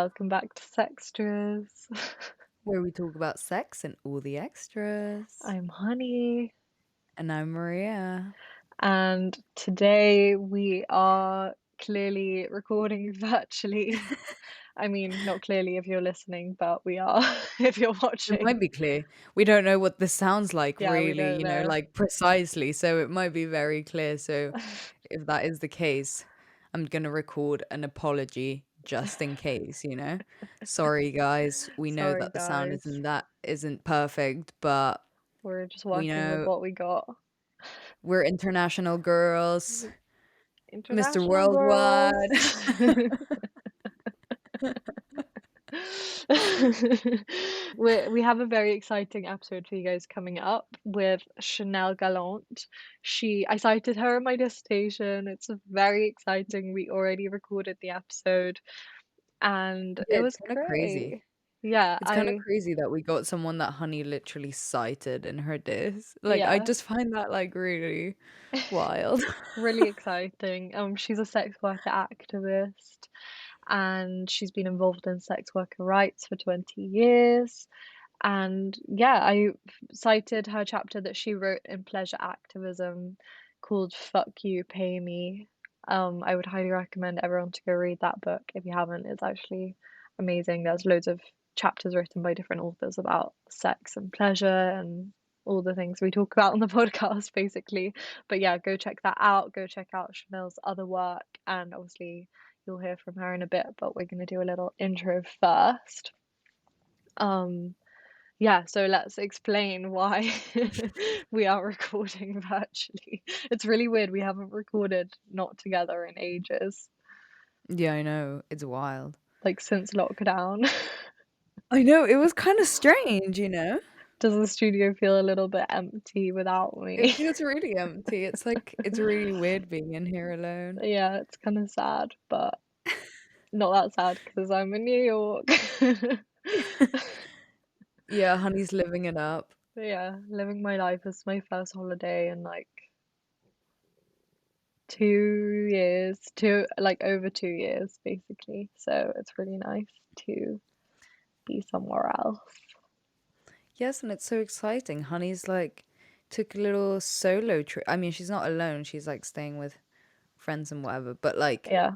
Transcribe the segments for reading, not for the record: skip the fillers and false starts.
welcome back to Sextras. Where we talk about sex and all the extras. I'm Honey, And I'm Maria. and today we are clearly recording virtually. I mean, not clearly if you're listening, but we are if you're It watching. might be clear. We don't know what this sounds like Yeah, we really, don't know. like precisely. So it might be very clear. So if that is the case, I'm going to record an apology just in case, Sorry guys. We know Sorry, that the sound guys. isn't perfect, but We're just we working with know what we got. we're international girls. Mr. International Worldwide. girls. We have a very exciting episode for you guys coming up with Chanelle Gallant. I cited her in my dissertation. It's very exciting. We already recorded the episode and Yeah, it it's was kind of crazy. great. Yeah, It's kind of crazy that we got someone that Honey literally cited in her diss. Like, I yeah, just find that like really wild. really exciting. She's a sex worker activist and she's been involved in sex worker rights for 20 years. And yeah, I cited her chapter that she wrote in Pleasure Activism called Fuck You, Pay Me. I would highly recommend everyone to go read that book if you haven't. It's actually amazing. There's loads of chapters written by different authors about sex and pleasure and all the things we talk about on the podcast, basically. But yeah, go check that out. Go check out Chanelle's other work. And obviously, you'll hear from her in a bit, but we're going to do a little intro first. Um, yeah, so let's explain why we are recording virtually. It's really weird. We haven't recorded not together in ages, Yeah, I know. It's wild. like since lockdown. I know. It was kind of strange, Does the studio feel a little bit empty without It me? feels really empty. It's like, it's really weird being in here alone. Yeah, it's kind of sad, but not that sad because I'm in New York. Yeah, Honey's living it up. Yeah, living my life. It's my first holiday in like 2 years, over 2 years, basically. So it's really nice to be somewhere else. Yes, and it's so exciting. Honey's like took a little solo trip. I mean, she's not alone. She's like staying with friends and whatever, but like, Yeah.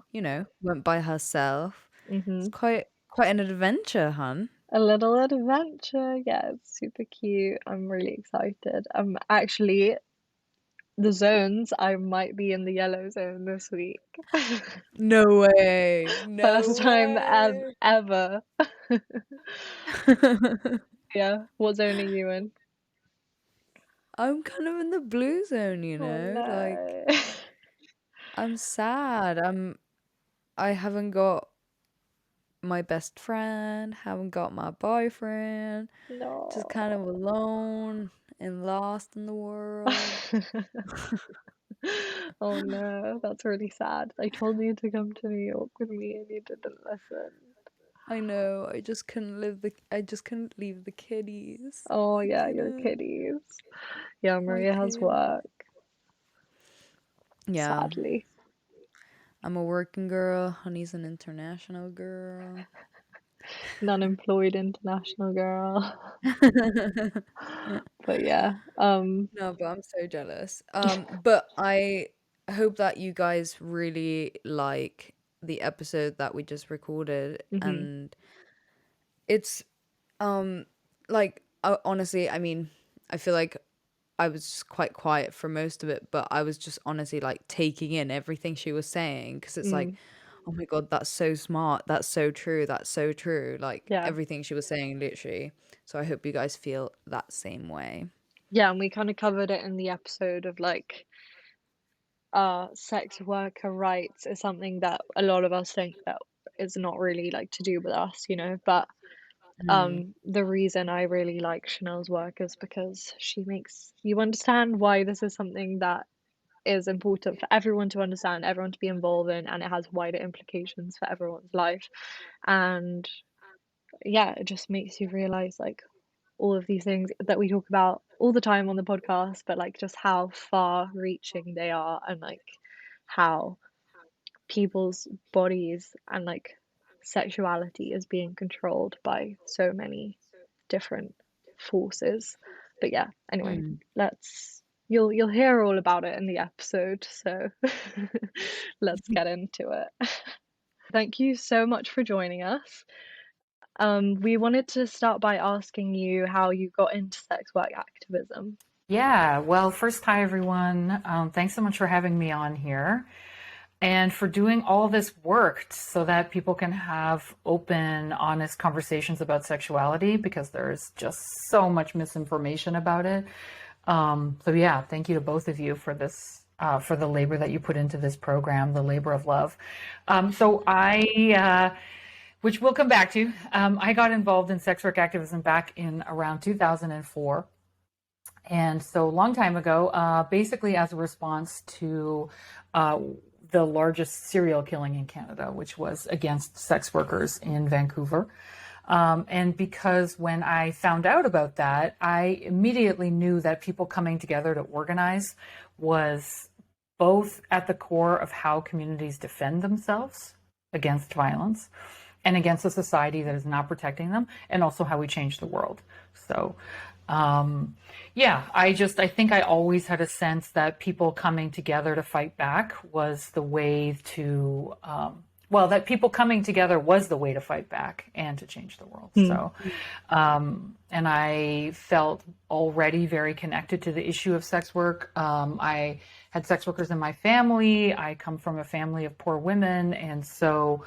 went by herself. It's Mm-hmm. quite an adventure, hun. A little adventure. Yeah, it's super cute. I'm really excited. Actually, the zones, I might be in the yellow zone this week. No way. First No time way. ever. Yeah. What zone are you in? I'm kind of in the blue zone, Oh like no. I'm sad. I haven't got my best friend, haven't got my boyfriend, just kind of No. alone and lost in the world. Oh no, that's really sad. I told you to come to New York with me and you didn't listen. I know. I just couldn't leave the kiddies. Oh I yeah, your couldn't. kitties. Yeah, My Maria has kid. work, Yeah. sadly. I'm a working girl. Honey's an international girl. An unemployed international girl. But yeah, No, but I'm so jealous. But I hope that you guys really like the episode that we just recorded, mhm, and it's like honestly, I mean, I feel like I was quite quiet for most of it, but I was just honestly like taking in everything she was saying because it's like, mm, oh my God, that's so smart. That's so true. That's so true. Like yeah. everything she was saying, literally. So I hope you guys feel that same way. Yeah, and we kind of covered it in the episode of like sex worker rights is something that a lot of us think that is not really like to do with us, but Mm. the reason I really like Chanel's work is because she makes you understand why this is something that is important for everyone to understand, everyone to be involved in, and it has wider implications for everyone's life. And yeah, it just makes you realize like all of these things that we talk about all the time on the podcast, but like just how far reaching they are and like how people's bodies and like sexuality is being controlled by so many different forces. But yeah, anyway, Mm. let's you'll hear all about it in the episode, so let's get into it. Thank you so much for joining us. We wanted to start by asking you how you got into sex work activism. Yeah, well, first, hi everyone. Thanks so much for having me on here and for doing all this work so that people can have open, honest conversations about sexuality because there's just so much misinformation about it. So yeah, thank you to both of you for this, for the labor that you put into this program, the labor of love. Which we'll come back to, I got involved in sex work activism back in around 2004. And so a long time ago, basically as a response to the largest serial killing in Canada, which was against sex workers in Vancouver. And because when I found out about that, I immediately knew that people coming together to organize was both at the core of how communities defend themselves against violence and against a society that is not protecting them, and also how we change the world. So yeah, I think I always had a sense that people coming together to fight back was the way to, that people coming together was the way to fight back and to change the world. So, and I felt already very connected to the issue of sex work. I had sex workers in my family. I come from a family of poor women. And so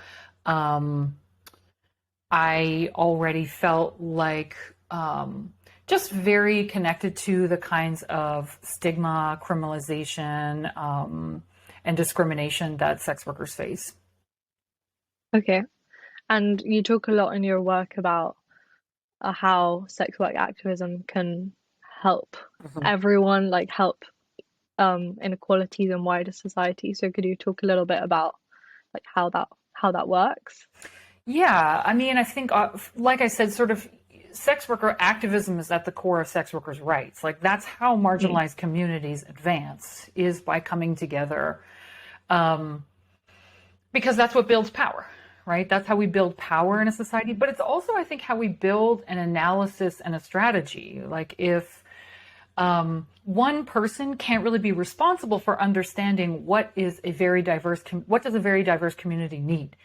I already felt like, just very connected to the kinds of stigma, criminalization, and discrimination that sex workers face. Okay. And you talk a lot in your work about how sex work activism can help everyone, like help inequalities in wider society. So could you talk a little bit about like how that works? Yeah, I mean, I think, like I said, sort of sex worker activism is at the core of sex workers' rights. Like that's how marginalized communities advance, is by coming together, because that's what builds power, right? That's how we build power in a society. But it's also, I think, how we build an analysis and a strategy. Like if one person can't really be responsible for understanding what does a very diverse community need.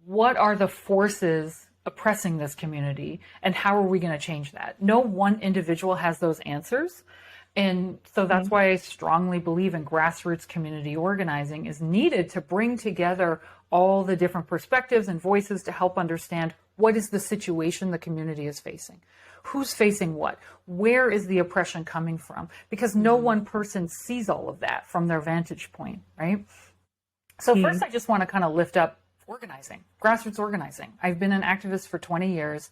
What are the forces oppressing this community, and how are we going to change that? No one individual has those answers. And so that's why I strongly believe in grassroots community organizing is needed to bring together all the different perspectives and voices to help understand what is the situation the community is facing. Who's facing what? Where is the oppression coming from? Because no one person sees all of that from their vantage point, right? So first, I just want to kind of lift up organizing, grassroots organizing. I've been an activist for 20 years,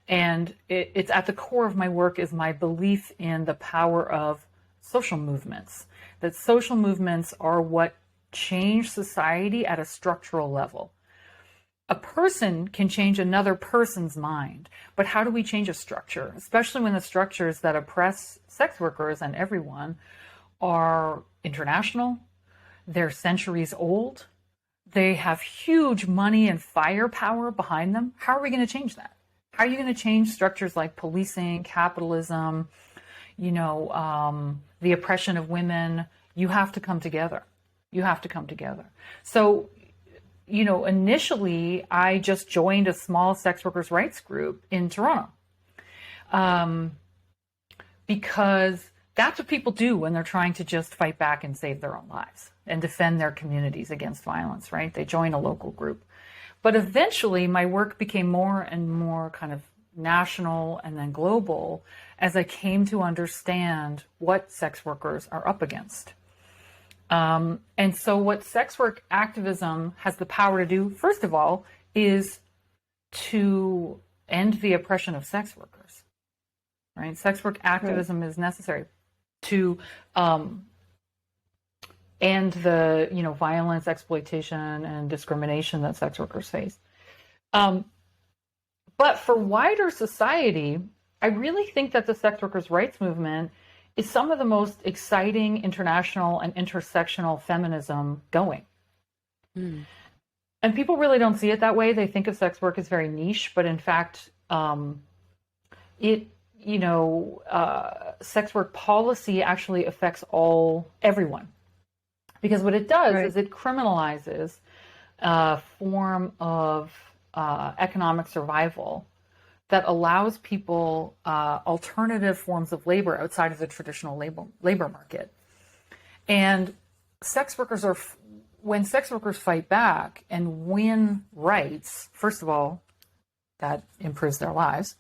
and it's at the core of my work is my belief in the power of social movements, that social movements are what change society at a structural level. A person can change another person's mind, but how do we change a structure, especially when the structures that oppress sex workers and everyone are international, they're centuries old, they have huge money and firepower behind them. How are we going to change that? How are you going to change structures like policing, capitalism, the oppression of women? You have to come together. You have to come together. So, initially, I just joined a small sex workers' rights group in Toronto, because that's what people do when they're trying to just fight back and save their own lives and defend their communities against violence, right? They join a local group. But eventually my work became more and more kind of national and then global as I came to understand what sex workers are up against. And so what sex work activism has the power to do, first of all, is to end the oppression of sex workers, right? Sex work activism is necessary to end the violence, exploitation, and discrimination that sex workers face. But for wider society, I really think that the sex workers' rights movement is some of the most exciting international and intersectional feminism going. And people really don't see it that way. They think of sex work as very niche, but in fact, it, sex work policy actually affects everyone. Because what it does Right. is it criminalizes a form of economic survival that allows people alternative forms of labor outside of the traditional labor market. And sex workers are, when sex workers fight back and win rights, first of all, that improves their lives.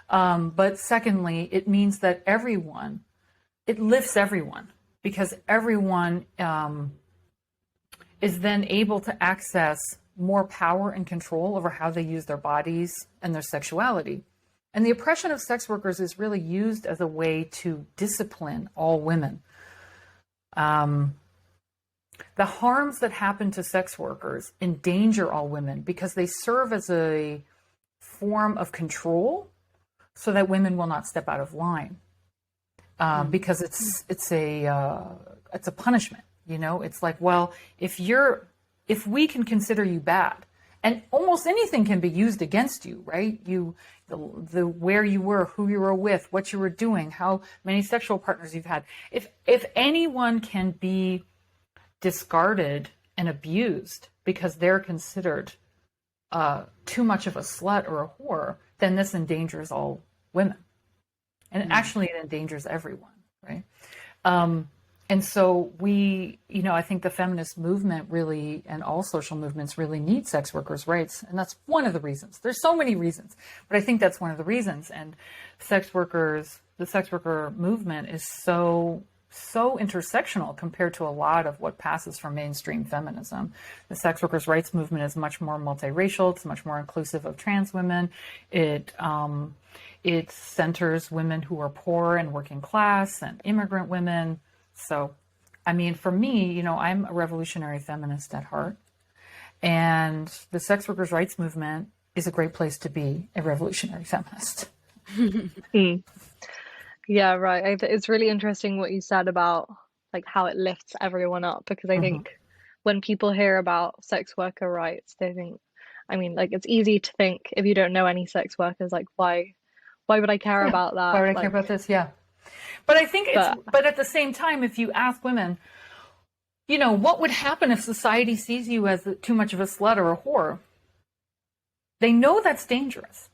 But secondly, it means that it lifts everyone, because everyone is then able to access more power and control over how they use their bodies and their sexuality. And the oppression of sex workers is really used as a way to discipline all women. The harms that happen to sex workers endanger all women because they serve as a form of control so that women will not step out of line. Because it's a punishment, It's like, well, if we can consider you bad, and almost anything can be used against you, right? The where you were, who you were with, what you were doing, how many sexual partners you've had. If anyone can be discarded and abused because they're considered too much of a slut or a whore, then this endangers all women. And actually it endangers everyone, right? And so I think the feminist movement really, and all social movements really need sex workers' rights. And that's one of the reasons. There's so many reasons, but I think that's one of the reasons. And the sex worker movement is so intersectional compared to a lot of what passes for mainstream feminism. The sex workers' rights movement is much more multiracial. It's much more inclusive of trans women. It centers women who are poor and working class and immigrant women. So, I mean, for me, I'm a revolutionary feminist at heart. And the sex workers' rights movement is a great place to be a revolutionary feminist. Yeah, right. It's really interesting what you said about like how it lifts everyone up, because I think when people hear about sex worker rights, they think, I mean, like it's easy to think if you don't know any sex workers, like why would I care about that? Why would I care about this? Yeah. But I think but at the same time, if you ask women, what would happen if society sees you as too much of a slut or a whore? They know that's dangerous.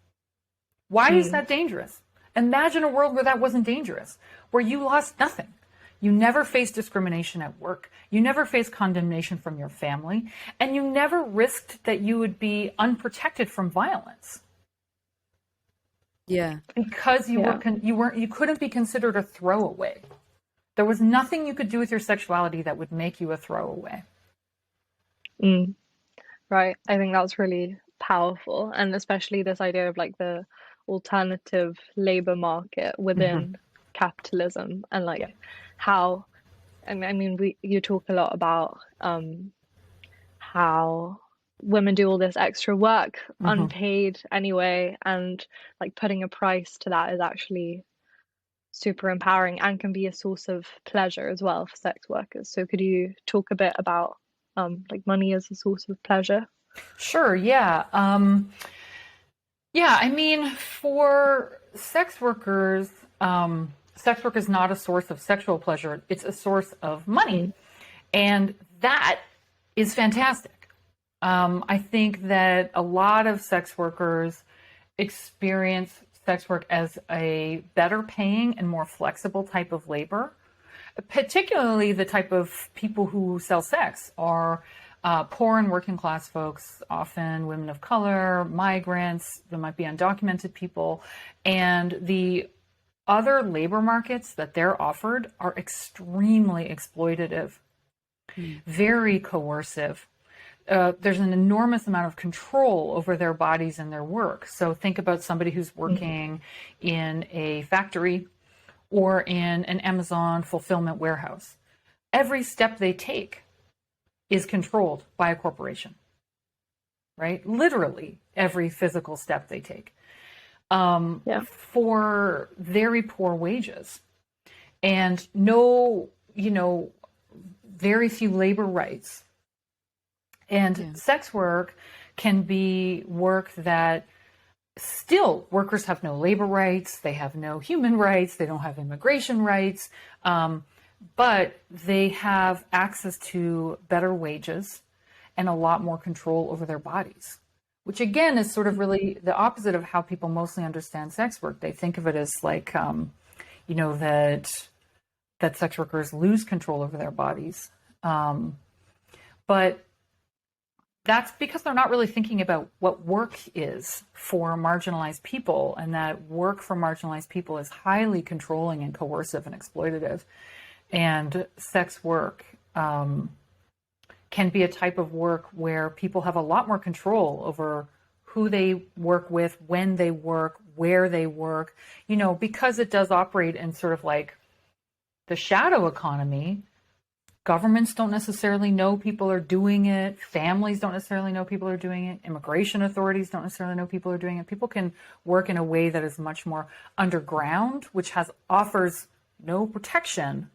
Why is that dangerous? Imagine a world where that wasn't dangerous, where you lost nothing. You never faced discrimination at work. You never faced condemnation from your family, and you never risked that you would be unprotected from violence. Yeah. Because you couldn't be considered a throwaway. There was nothing you could do with your sexuality that would make you a throwaway. Right. I think that's really powerful, and especially this idea of like the alternative labor market within capitalism, and like how, and I mean, you talk a lot about how women do all this extra work unpaid anyway, and like putting a price to that is actually super empowering and can be a source of pleasure as well for sex workers. So could you talk a bit about like money as a source of pleasure? Sure, yeah. I mean, for sex workers is not a source of sexual pleasure. It's a source of money. And that is fantastic. I think that a lot of sex workers experience sex work as a better paying and more flexible type of labor. Particularly the type of people who sell sex are poor and working class folks, often women of color, migrants, there might be undocumented people, and the other labor markets that they're offered are extremely exploitative, very coercive. There's an enormous amount of control over their bodies and their work. So think about somebody who's working in a factory or in an Amazon fulfillment warehouse. Every step they take is controlled by a corporation, right? Literally every physical step they take for very poor wages and very few labor rights. And sex work can be work that still workers have no labor rights, they have no human rights, they don't have immigration rights, but they have access to better wages and a lot more control over their bodies, which again is sort of really the opposite of how people mostly understand sex work. They think of it as like, that sex workers lose control over their bodies. But that's because they're not really thinking about what work is for marginalized people, and that work for marginalized people is highly controlling and coercive and exploitative. And sex work can be a type of work where people have a lot more control over who they work with, when they work, where they work, because it does operate in sort of like the shadow economy. Governments don't necessarily know people are doing it. Families don't necessarily know people are doing it. Immigration authorities don't necessarily know people are doing it. People can work in a way that is much more underground, which offers no protection,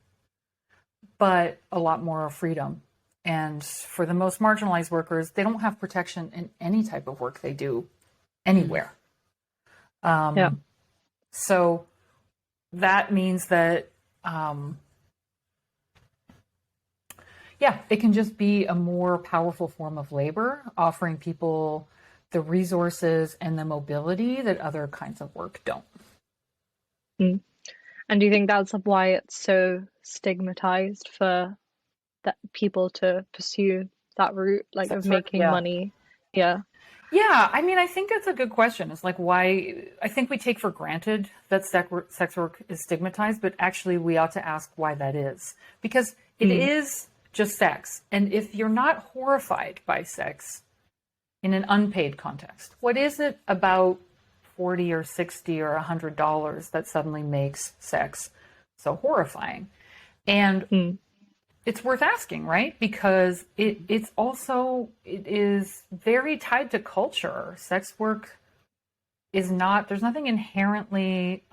but a lot more freedom. And for the most marginalized workers, they don't have protection in any type of work they do anywhere. So that means that it can just be a more powerful form of labor, offering people the resources and the mobility that other kinds of work don't. Mm. And do you think that's why it's so stigmatized for people to pursue that route, like of making money? Yeah. I mean, I think that's a good question. It's like why I think we take for granted that sex work is stigmatized, but actually we ought to ask why that is. Because it is just sex. And if you're not horrified by sex in an unpaid context, what is it about $40 or $60 or $100 that suddenly makes sex so horrifying? And it's worth asking, right? Because it is very tied to culture. Sex work is not, there's nothing inherently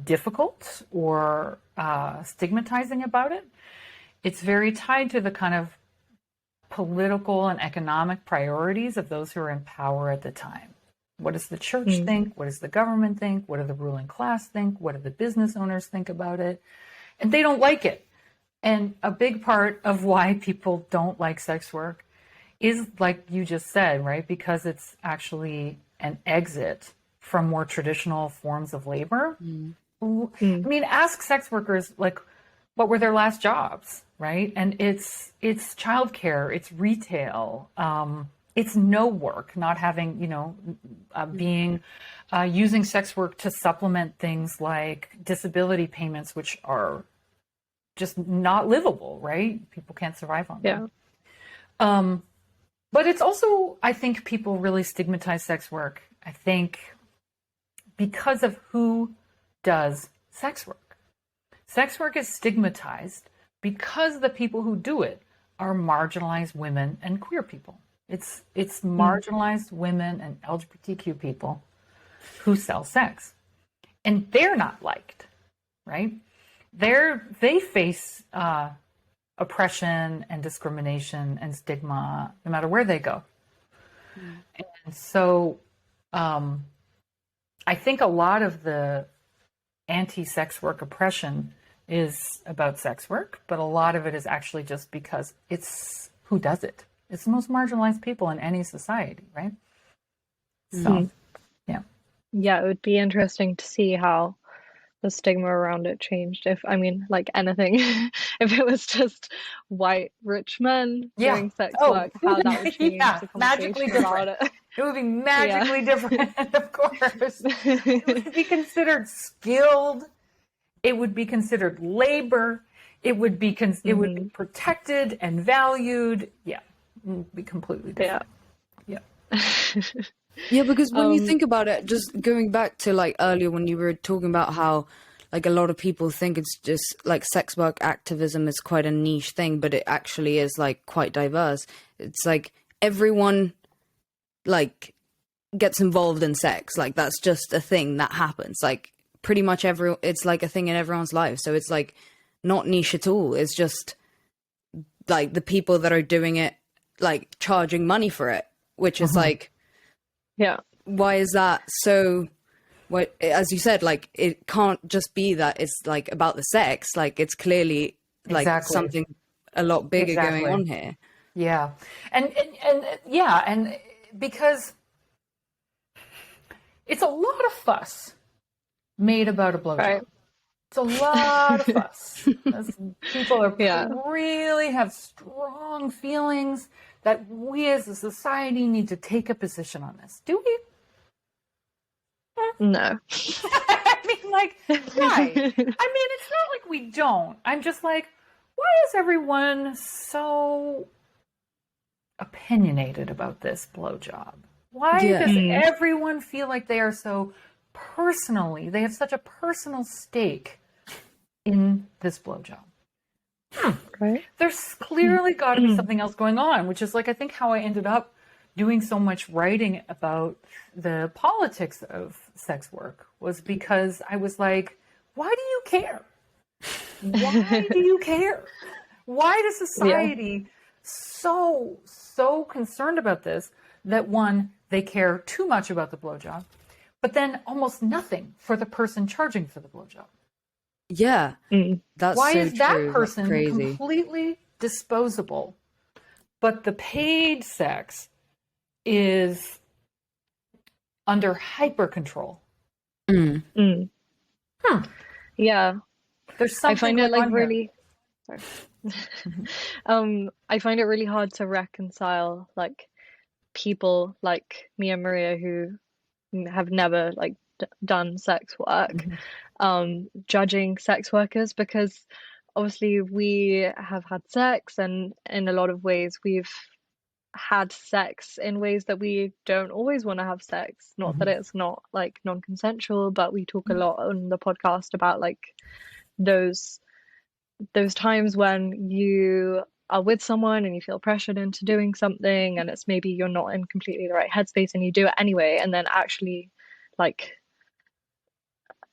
difficult or stigmatizing about it. It's very tied to the kind of political and economic priorities of those who are in power at the time. What does the church think? What does the government think? What do the ruling class think? What do the business owners think about it? And they don't like it. And a big part of why people don't like sex work is, like you just said, right? Because it's actually an exit from more traditional forms of labor. I mean, ask sex workers, like, what were their last jobs, right? And it's childcare, it's retail, it's no work, not having, using sex work to supplement things like disability payments, which are just not livable, right? People can't survive on them. But it's also, I think people really stigmatize sex work, I think, because of who does sex work. Sex work is stigmatized because the people who do it are marginalized women and queer people. It's marginalized women and LGBTQ people who sell sex. And they're not liked, right? They face oppression and discrimination and stigma no matter where they go. And so I think a lot of the anti-sex work oppression is about sex work, but a lot of it is actually just because it's who does it. It's the most marginalized people in any society, right? So, Yeah, it would be interesting to see how the stigma around it changed. If, I mean, like anything, if it was just white rich men doing sex work, how that would change the magically conversation different. about it. It would be magically different, of course. It would be considered skilled. It would be considered labor. It would be it would be protected and valued. Yeah, it would be completely different. Yeah. Yeah, because when you think about it, just going back to like earlier when you were talking about how like a lot of people think it's just like sex work activism is quite a niche thing, but it actually is like quite diverse. It's like everyone like gets involved in sex. Like that's just a thing that happens. Like pretty much it's like a thing in everyone's life. So it's like not niche at all. It's just like the people that are doing it like charging money for it, which is like, Yeah. why is that so? What, as you said, like it can't just be that it's like about the sex. Like it's clearly like Exactly. something a lot bigger Exactly. going on here. Yeah. And because it's a lot of fuss made about a blowjob. Right. It's a lot of fuss. People are Yeah. really have strong feelings that we as a society need to take a position on this. Do we? No. I mean, like, why? I mean, it's not like we don't. I'm just like, why is everyone so opinionated about this blowjob? Why does everyone feel like they are so they have such a personal stake in this blowjob? Right. There's clearly got to be something else going on, which is like, I think how I ended up doing so much writing about the politics of sex work was because I was like, why do you care? Why do you care? Why does society so concerned about this that one, they care too much about the blowjob, but then almost nothing for the person charging for the blowjob? Yeah, that's Why so is that true. person That's crazy. completely disposable, but the paid sex is under hyper control? Yeah. There's something I find it going like on here. really sorry. I find it really hard to reconcile like people like me and Maria who have never like done sex work judging sex workers, because obviously we have had sex, and in a lot of ways we've had sex in ways that we don't always want to have sex. Not that it's not like non-consensual, but we talk a lot on the podcast about like those times when you are with someone and you feel pressured into doing something, and it's maybe you're not in completely the right headspace and you do it anyway, and then actually like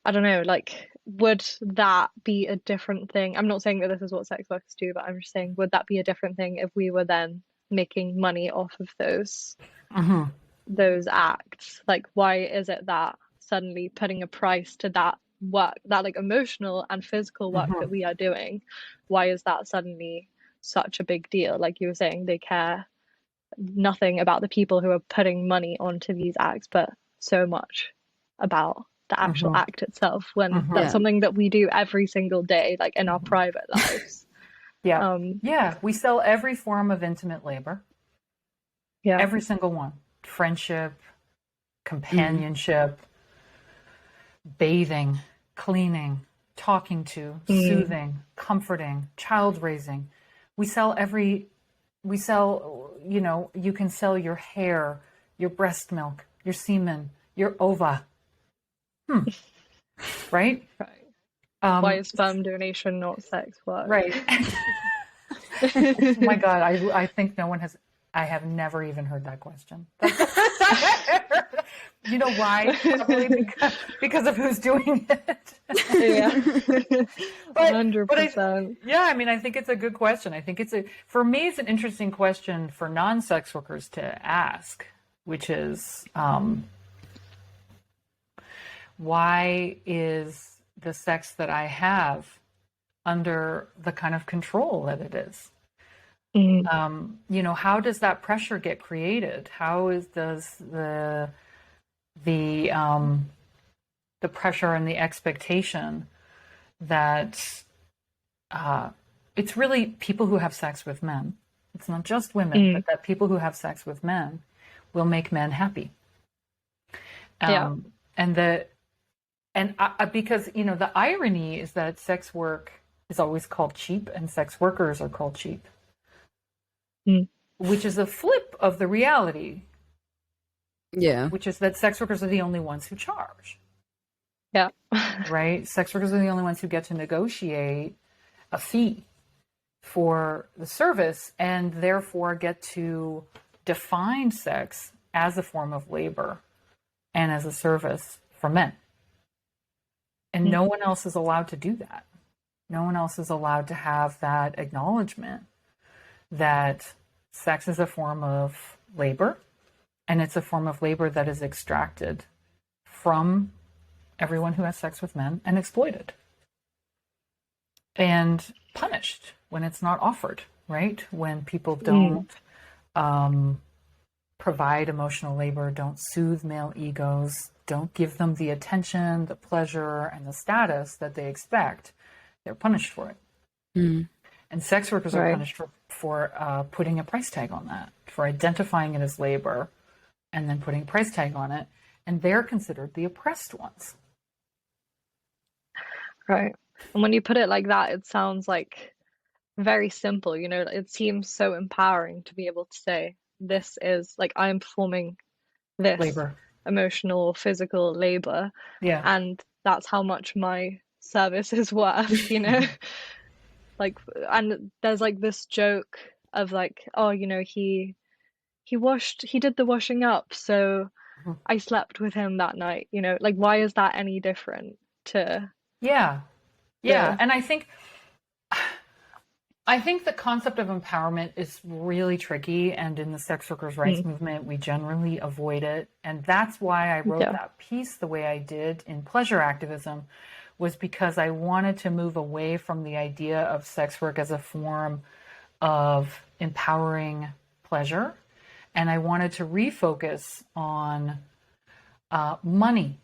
I don't know, like would that be a different thing? I'm not saying that this is what sex workers do, but I'm just saying, would that be a different thing if we were then making money off of those acts? Like, why is it that suddenly putting a price to that work, that like emotional and physical work that we are doing, why is that suddenly such a big deal? Like you were saying, they care nothing about the people who are putting money onto these acts, but so much about the actual act itself, when that's something that we do every single day, like in our private lives. Yeah, we sell every form of intimate labor. Yeah. Every single one. Friendship, companionship, bathing, cleaning, talking to, soothing, comforting, child raising. We sell, you know, you can sell your hair, your breast milk, your semen, your ova. Right? Right. Why is sperm donation not sex work? Right. Oh my God, I think I have never even heard that question. You know why? Probably because of who's doing it. Yeah. 100%. Yeah, I mean, I think it's a good question. I think for me, it's an interesting question for non-sex workers to ask, which is, why is the sex that I have under the kind of control that it is? You know, how does that pressure get created? Does the pressure and the expectation that it's really people who have sex with men, it's not just women, but that people who have sex with men will make men happy. Because, you know, the irony is that sex work is always called cheap and sex workers are called cheap, which is a flip of the reality. Yeah. Which is that sex workers are the only ones who charge. Yeah. Right? Sex workers are the only ones who get to negotiate a fee for the service and therefore get to define sex as a form of labor and as a service for men. And no one else is allowed to do that. No one else is allowed to have that acknowledgement that Sex is a form of labor, and it's a form of labor that is extracted from everyone who has sex with men and exploited and punished when it's not offered, right? When people don't provide emotional labor, don't soothe male egos, don't give them the attention, the pleasure, and the status that they expect, they're punished for it. And sex workers are Right. punished for putting a price tag on that, for identifying it as labor and then putting a price tag on it. And they're considered the oppressed ones. Right. And when you put it like that, it sounds like very simple, you know, it seems so empowering to be able to say, this is like I am performing this Labor. emotional or physical labor, Yeah. and that's how much my service is worth, you know? Like, and there's like this joke of like, oh, you know, he did the washing up, so I slept with him that night, you know, like why is that any different to Yeah. Yeah. the And I think the concept of empowerment is really tricky, and in the sex workers' rights movement, we generally avoid it. And that's why I wrote yeah. that piece the way I did in pleasure activism, was because I wanted to move away from the idea of sex work as a form of empowering pleasure. And I wanted to refocus on money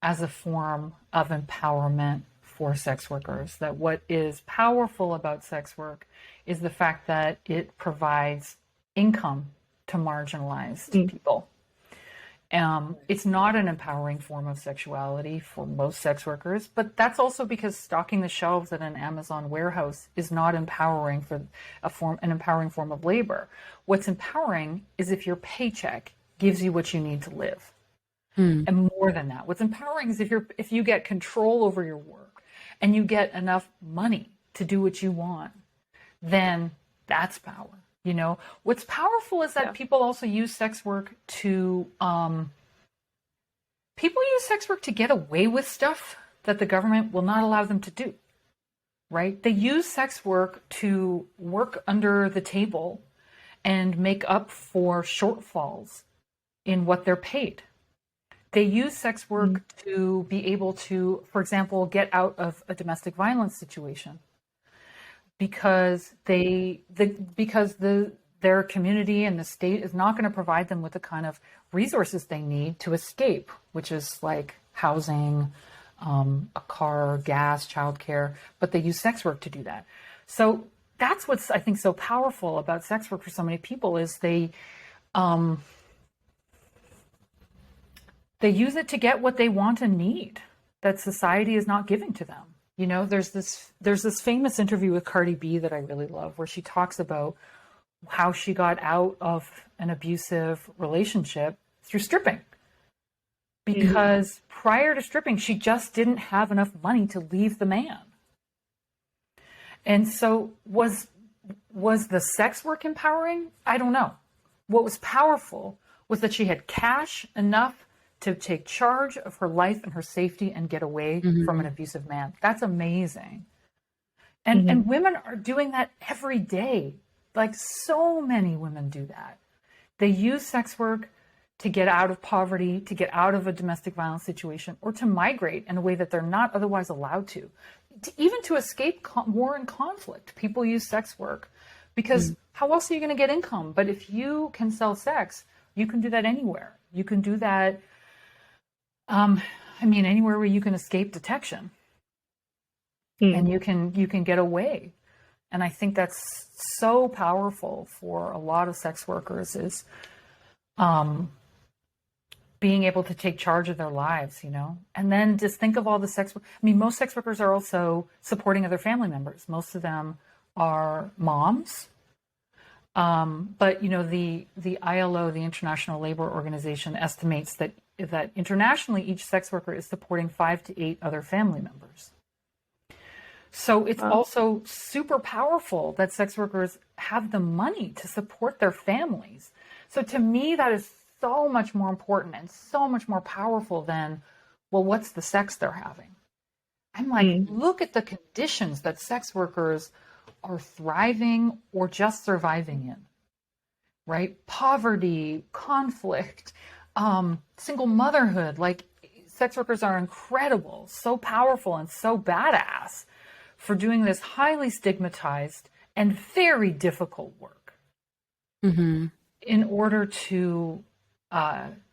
as a form of empowerment for sex workers. That what is powerful about sex work is the fact that it provides income to marginalized people. It's not an empowering form of sexuality for most sex workers, but that's also because stocking the shelves at an Amazon warehouse is not empowering for an empowering form of labor. What's empowering is if your paycheck gives you what you need to live. And more than that, what's empowering is if you get control over your work and you get enough money to do what you want, then that's power. You know, what's powerful is that people also use sex work to get away with stuff that the government will not allow them to do. Right? They use sex work to work under the table and make up for shortfalls in what they're paid. They use sex work to be able to, for example, get out of a domestic violence situation because their community and the state is not going to provide them with the kind of resources they need to escape, which is like housing, a car, gas, childcare, but they use sex work to do that. So that's what's, I think, so powerful about sex work for so many people is they use it to get what they want and need that society is not giving to them. You know, there's this famous interview with Cardi B that I really love where she talks about how she got out of an abusive relationship through stripping. Because prior to stripping, she just didn't have enough money to leave the man. And so was the sex work empowering? I don't know. What was powerful was that she had cash enough to take charge of her life and her safety and get away from an abusive man. That's amazing. And women are doing that every day. Like so many women do that. They use sex work to get out of poverty, to get out of a domestic violence situation, or to migrate in a way that they're not otherwise allowed to even to escape war and conflict. People use sex work because how else are you going to get income? But if you can sell sex, you can do that anywhere. You can do that anywhere where you can escape detection and you can get away. And I think that's so powerful for a lot of sex workers is being able to take charge of their lives, you know? And then just think of all the most sex workers are also supporting other family members. Most of them are moms. But, you know, the ILO, the International Labor Organization, estimates that internationally each sex worker is supporting 5 to 8 other family members. So it's also super powerful that sex workers have the money to support their families. So to me, that is so much more important and so much more powerful than, well, what's the sex they're having? I'm like, look at the conditions that sex workers are thriving or just surviving in. right? Poverty, conflict, single motherhood. Like, sex workers are incredible, so powerful and so badass for doing this highly stigmatized and very difficult work in order to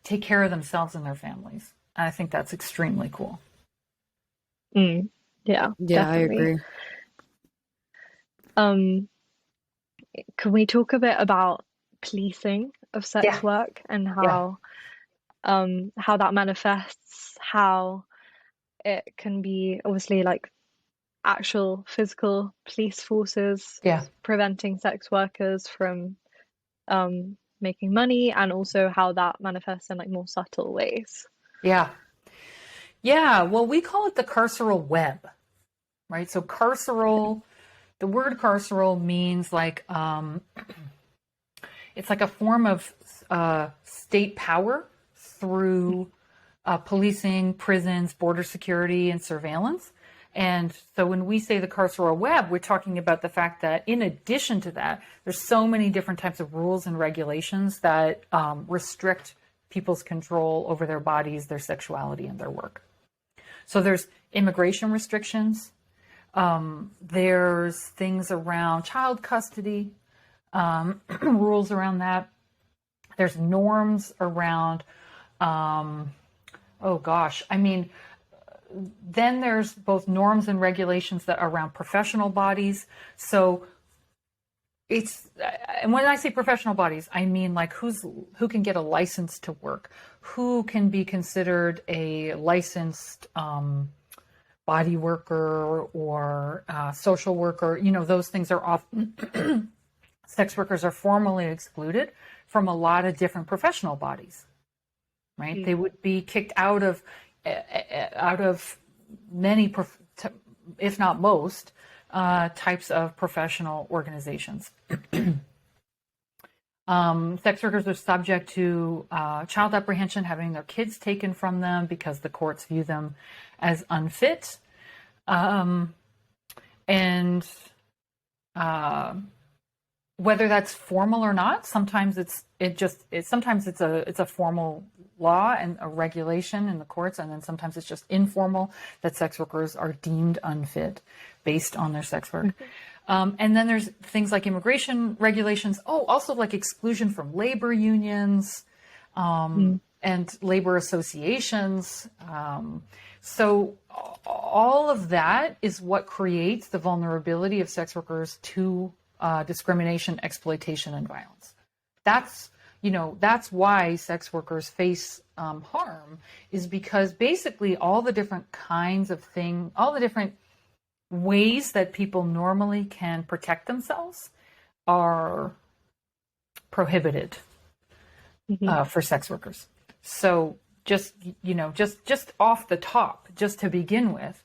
take care of themselves and their families. And I think that's extremely cool. Yeah, Yeah, definitely. I agree. Can we talk a bit about policing of Yeah, sex work and yeah, how that manifests, how it can be obviously like actual physical police forces yeah, preventing sex workers from making money, and also how that manifests in like more subtle ways. yeah. Yeah, well, we call it the carceral web, right? So carceral, the word carceral means like it's like a form of state power through policing, prisons, border security, and surveillance. And so when we say the carceral web, we're talking about the fact that in addition to that, there's so many different types of rules and regulations that restrict people's control over their bodies, their sexuality, and their work. So there's immigration restrictions. There's things around child custody, rules around that. There's norms around, oh gosh, I mean, then there's both norms and regulations that are around professional bodies. So it's, and when I say professional bodies, I mean like who can get a license to work, who can be considered a licensed body worker or social worker. You know, those things are often sex workers are formally excluded from a lot of different professional bodies, right? They would be kicked out of many, if not most, types of professional organizations. Sex workers are subject to child apprehension, having their kids taken from them because the courts view them as unfit. And whether that's formal or not, sometimes it's a formal law and a regulation in the courts, and then sometimes it's just informal that sex workers are deemed unfit based on their sex work. And then there's things like immigration regulations. Oh, also like exclusion from labor unions and labor associations. So all of that is what creates the vulnerability of sex workers to discrimination, exploitation, and violence. That's why sex workers face harm, is because basically all the different kinds of things, all the different ways that people normally can protect themselves are prohibited for sex workers. So just off the top, just to begin with,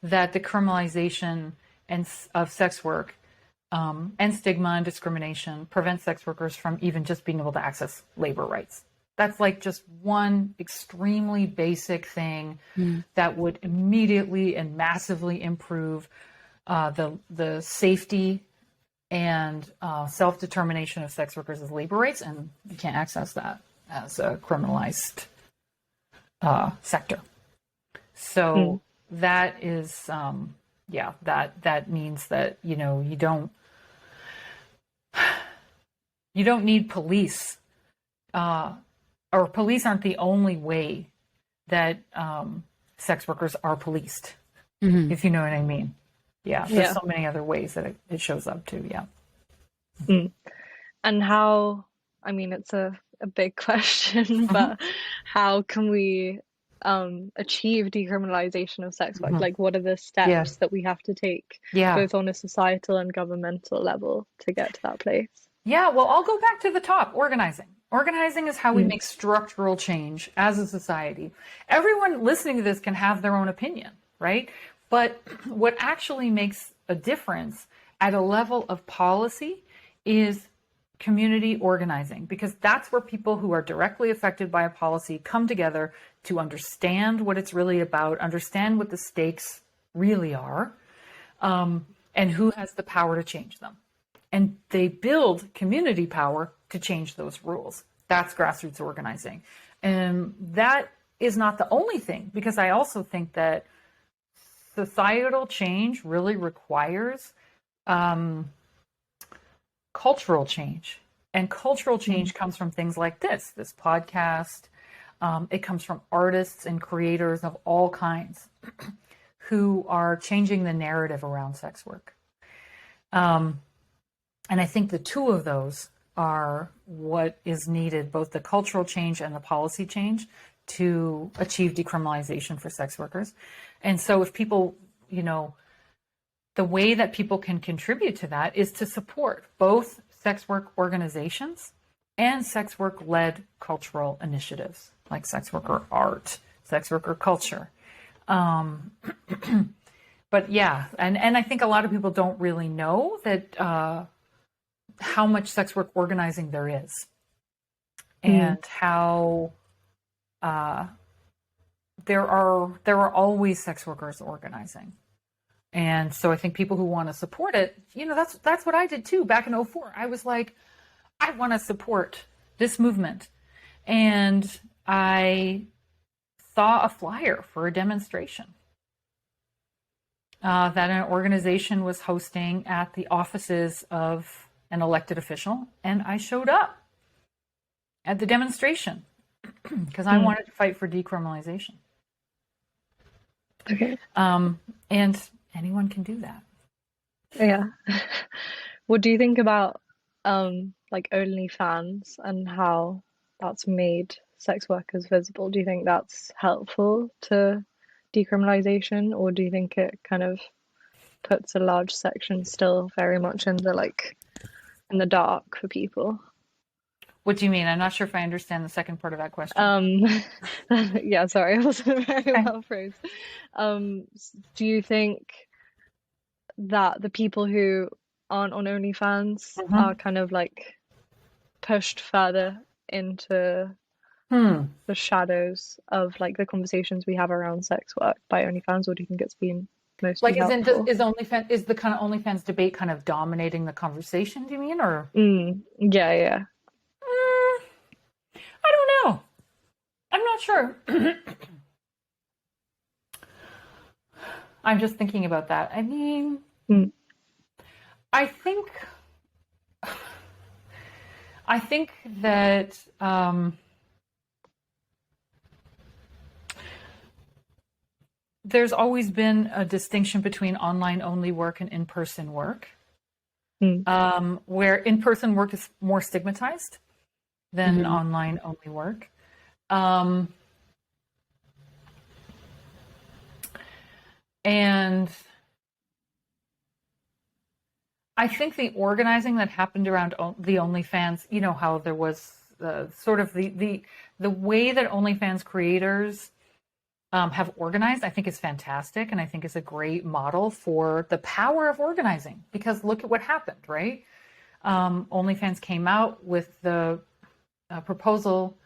that the criminalization of sex work and stigma and discrimination prevents sex workers from even just being able to access labor rights. That's like just one extremely basic thing that would immediately and massively improve the safety and self-determination of sex workers as labor rights, and you can't access that as a criminalized sector. So that is, that means that you don't need police. Or police aren't the only way that sex workers are policed, if you know what I mean. Yeah, there's so many other ways that it shows up too, And how, I mean, it's a big question, but how can we achieve decriminalization of sex work? Like, what are the steps that we have to take, both on a societal and governmental level, to get to that place? Yeah, well, I'll go back to the top, organizing. Organizing is how we make structural change as a society. Everyone listening to this can have their own opinion, right? But what actually makes a difference at a level of policy is community organizing, because that's where people who are directly affected by a policy come together to understand what it's really about, understand what the stakes really are, and who has the power to change them. and they build community power to change those rules. That's grassroots organizing. And that is not the only thing, because I also think that societal change really requires cultural change. And cultural change comes from things like this podcast. It comes from artists and creators of all kinds who are changing the narrative around sex work. And I think the two of those are what is needed, both the cultural change and the policy change, to achieve decriminalization for sex workers. And so if people, the way that people can contribute to that is to support both sex work organizations and sex work-led cultural initiatives like sex worker art, sex worker culture. But yeah, and I think a lot of people don't really know that how much sex work organizing there is, and how there are always sex workers organizing. And so I think people who want to support it, that's what I did too. Back in 2004, I was like, I want to support this movement. And I saw a flyer for a demonstration that an organization was hosting at the offices of an elected official. And I showed up at the demonstration because I wanted to fight for decriminalization. Okay. And anyone can do that. Yeah. What do you think about like OnlyFans and how that's made sex workers visible? Do you think that's helpful to decriminalization, or do you think it kind of puts a large section still very much in the dark for people? What do you mean? I'm not sure if I understand the second part of that question. Yeah, sorry, it wasn't very well phrased. Do you think that the people who aren't on OnlyFans are kind of like pushed further into the shadows of like the conversations we have around sex work by OnlyFans, or do you think it's been mostly helpful? Is the kind of OnlyFans debate kind of dominating the conversation, do you mean? Or Yeah. I don't know. I'm not sure. I'm just thinking about that. I mean, I think that there's always been a distinction between online only work and in-person work, where in-person work is more stigmatized than online only work. And I think the organizing that happened around the OnlyFans, how there was sort of the way that OnlyFans creators have organized, I think is fantastic, and I think is a great model for the power of organizing. Because look at what happened, right? OnlyFans came out with the proposal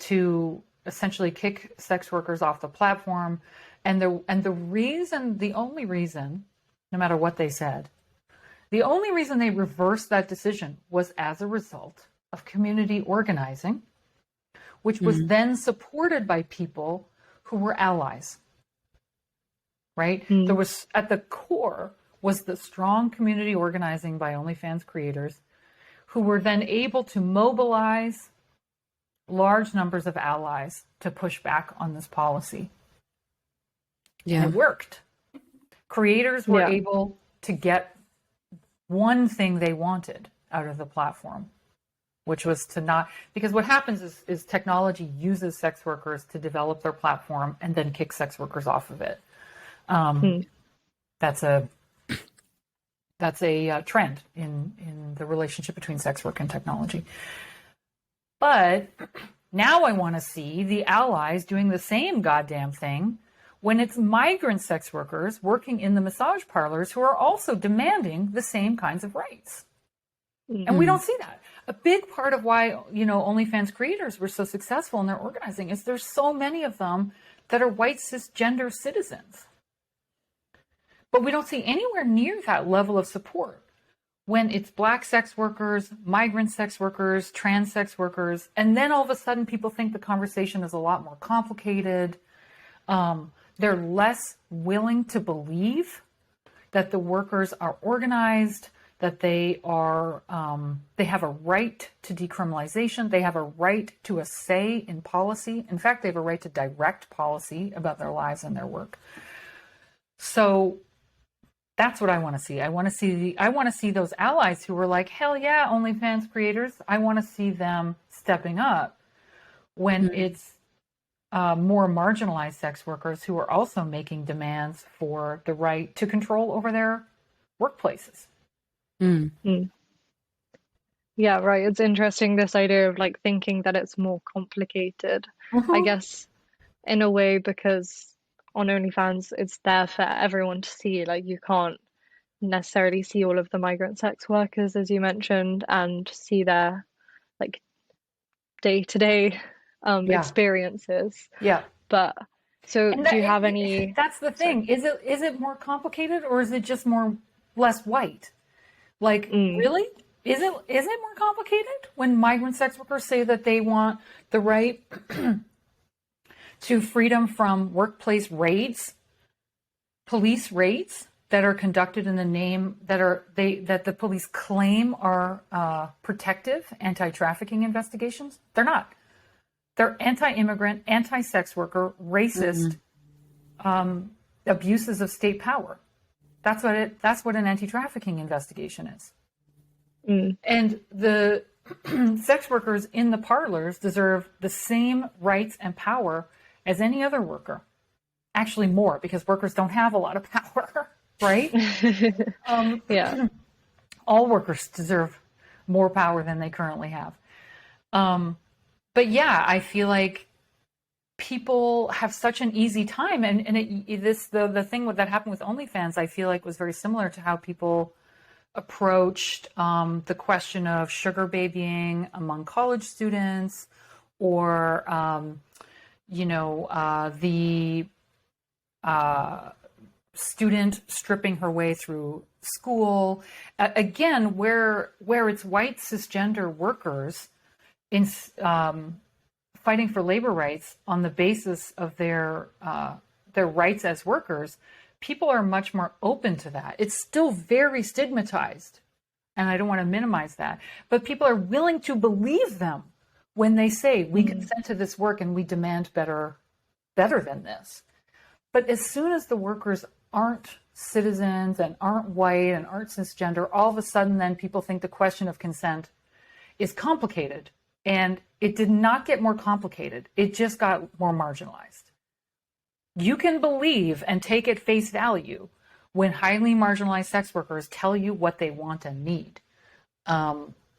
to essentially kick sex workers off the platform, and the only reason, no matter what they said, the only reason they reversed that decision was as a result of community organizing, which was then supported by people who were allies, right? There was, at the core, was the strong community organizing by OnlyFans creators who were then able to mobilize large numbers of allies to push back on this policy. Yeah. And it worked. Creators were able to get one thing they wanted out of the platform, which was to not, because what happens is technology uses sex workers to develop their platform and then kick sex workers off of it. That's a trend in the relationship between sex work and technology. But now I want to see the allies doing the same goddamn thing when it's migrant sex workers working in the massage parlors who are also demanding the same kinds of rights. And we don't see that. A big part of why, OnlyFans creators were so successful in their organizing is there's so many of them that are white cisgender citizens. But we don't see anywhere near that level of support when it's Black sex workers, migrant sex workers, trans sex workers, and then all of a sudden people think the conversation is a lot more complicated. They're less willing to believe that the workers are organized, that they are, they have a right to decriminalization. They have a right to a say in policy. In fact, they have a right to direct policy about their lives and their work. So that's what I want to see. I want to see those allies who are like, hell yeah, OnlyFans creators. I want to see them stepping up when it's more marginalized sex workers who are also making demands for the right to control over their workplaces. Yeah, right. It's interesting, this idea of like thinking that it's more complicated. I guess in a way, because on OnlyFans it's there for everyone to see. Like you can't necessarily see all of the migrant sex workers, as you mentioned, and see their like day-to-day Yeah. experiences. Yeah. But so And do you have any? that's the thing. Sorry. Is it more complicated, or is it just less white? Like, Mm. really? Is it more complicated when migrant sex workers say that they want the right to freedom from workplace raids, police raids that are conducted in the name that the police claim are protective anti-trafficking investigations? They're not. They're anti-immigrant, anti-sex worker, racist abuses of state power. That's what an anti-trafficking investigation is. And the sex workers in the parlors deserve the same rights and power as any other worker. Actually more, because workers don't have a lot of power, right? Yeah. All workers deserve more power than they currently have. But yeah, I feel like people have such an easy time, and the thing that happened with OnlyFans, I feel like was very similar to how people approached the question of sugar babying among college students, or the student stripping her way through school. Again, where it's white cisgender workers in fighting for labor rights on the basis of their rights as workers, people are much more open to that. It's still very stigmatized, and I don't want to minimize that, but people are willing to believe them when they say, we consent to this work and we demand better than this. But as soon as the workers aren't citizens and aren't white and aren't cisgender, all of a sudden then people think the question of consent is complicated. And it did not get more complicated. It just got more marginalized. You can believe and take at face value when highly marginalized sex workers tell you what they want and need,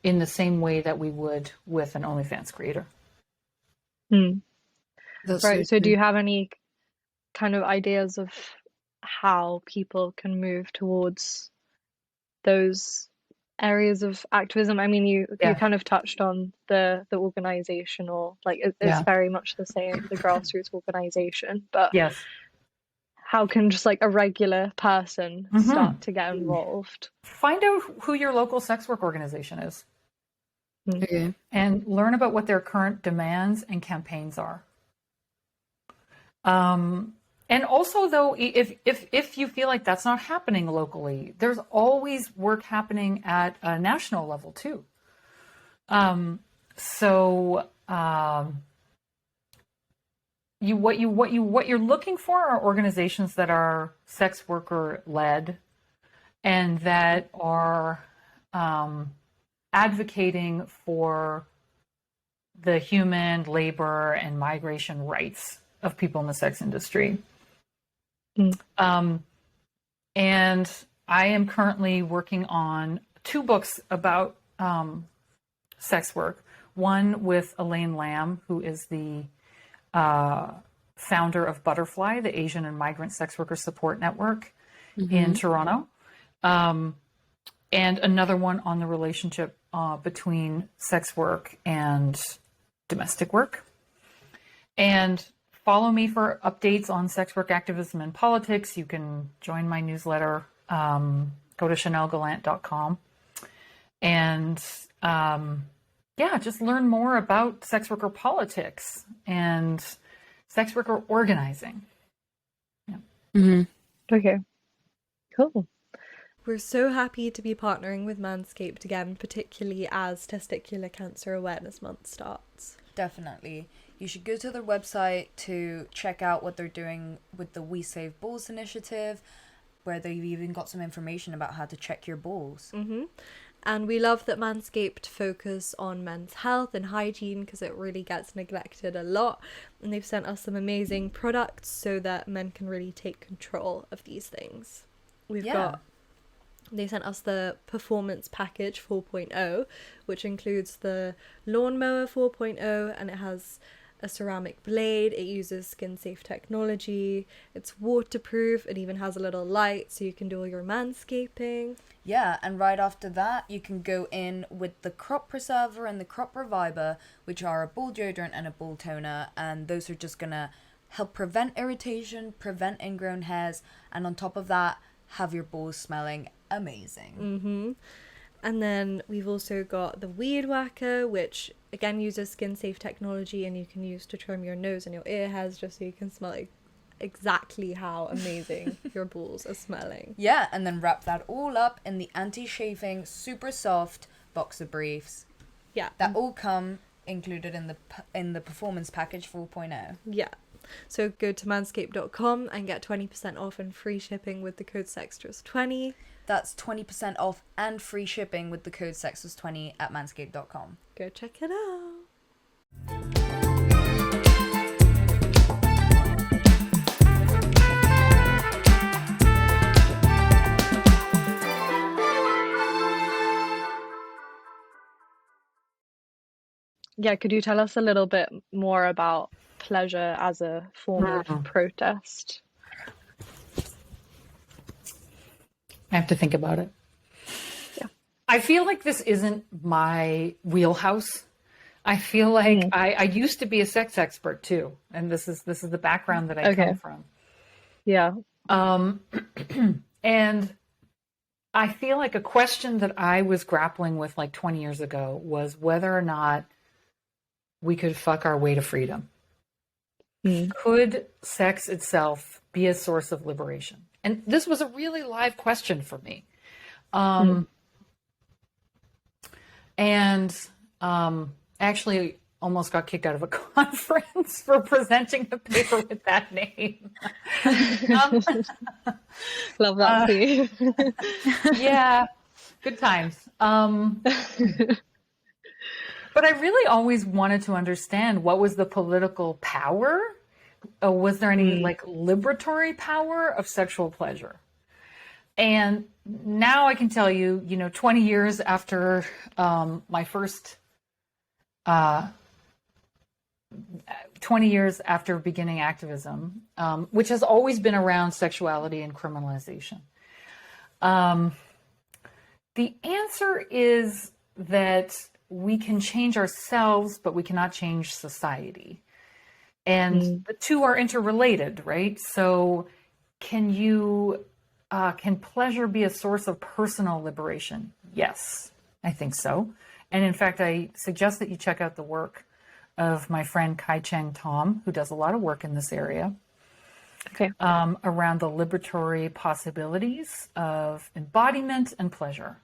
in the same way that we would with an OnlyFans creator. Right. So do you have any kind of ideas of how people can move towards those areas of activism? I mean, you kind of touched on the organization, or like it's very much the same, the grassroots organization, but yes, how can just like a regular person start to get involved? Find out who your local sex work organization is. Okay. And learn about what their current demands and campaigns are. And also, though, if you feel like that's not happening locally, there's always work happening at a national level too. What you're looking for are organizations that are sex worker led and that are advocating for the human, labor, and migration rights of people in the sex industry. And I am currently working on 2 books about sex work. One with Elaine Lamb, who is the founder of Butterfly, the Asian and Migrant Sex Worker Support Network in Toronto. And another one on the relationship between sex work and domestic work. And follow me for updates on sex work activism and politics. You can join my newsletter. Go to chanellegallant.com. and yeah, just learn more about sex worker politics and sex worker organizing. Yeah. Mm-hmm. Okay, cool. We're so happy to be partnering with Manscaped again, particularly as Testicular Cancer Awareness Month starts. Definitely. You should go to their website to check out what they're doing with the We Save Balls initiative, where they've even got some information about how to check your balls. Mm-hmm. And we love that Manscaped focus on men's health and hygiene because it really gets neglected a lot. And they've sent us some amazing products so that men can really take control of these things. They sent us the Performance Package 4.0, which includes the Lawnmower 4.0, and it has a ceramic blade. It uses skin-safe technology. It's waterproof. It even has a little light so you can do all your manscaping. Yeah, and right after that, you can go in with the Crop Preserver and the Crop Reviver, which are a ball deodorant and a ball toner, and those are just gonna help prevent irritation, prevent ingrown hairs, and on top of that, have your balls smelling amazing. Mm-hmm. And then we've also got the Weed Whacker, which again uses skin-safe technology, and you can use to trim your nose and your ear hairs just so you can smell exactly how amazing your balls are smelling. Yeah, and then wrap that all up in the anti-chafing, super soft boxer briefs. Yeah. That all come included in the Performance Package 4.0. Yeah. So go to manscaped.com and get 20% off and free shipping with the code SEXTRAS20. That's 20% off and free shipping with the code SEXTRAS20 at manscaped.com. Go check it out. Yeah, could you tell us a little bit more about pleasure as a form of protest? I have to think about it. Yeah. I feel like this isn't my wheelhouse. I feel like I used to be a sex expert too, and this is the background that I come from. Yeah. And I feel like a question that I was grappling with like 20 years ago was whether or not we could fuck our way to freedom. Could sex itself be a source of liberation? And this was a really live question for me. And actually almost got kicked out of a conference for presenting a paper with that name. Love that for you. Yeah, good times. But I really always wanted to understand what was the political power. Was there any like liberatory power of sexual pleasure? And now I can tell you, 20 years after my first, 20 years after beginning activism, which has always been around sexuality and criminalization, the answer is that we can change ourselves, but we cannot change society. And the two are interrelated, right? So can pleasure be a source of personal liberation? Yes, I think so. And in fact, I suggest that you check out the work of my friend Kai-Cheng Tom, who does a lot of work in this area, around the liberatory possibilities of embodiment and pleasure.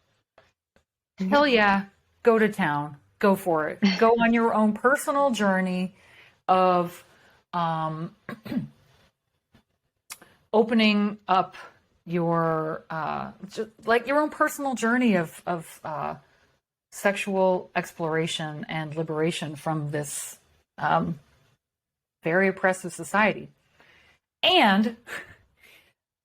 Hell yeah, go to town, go for it. Go on your own personal journey of opening up your like your own personal journey of sexual exploration and liberation from this very oppressive society. And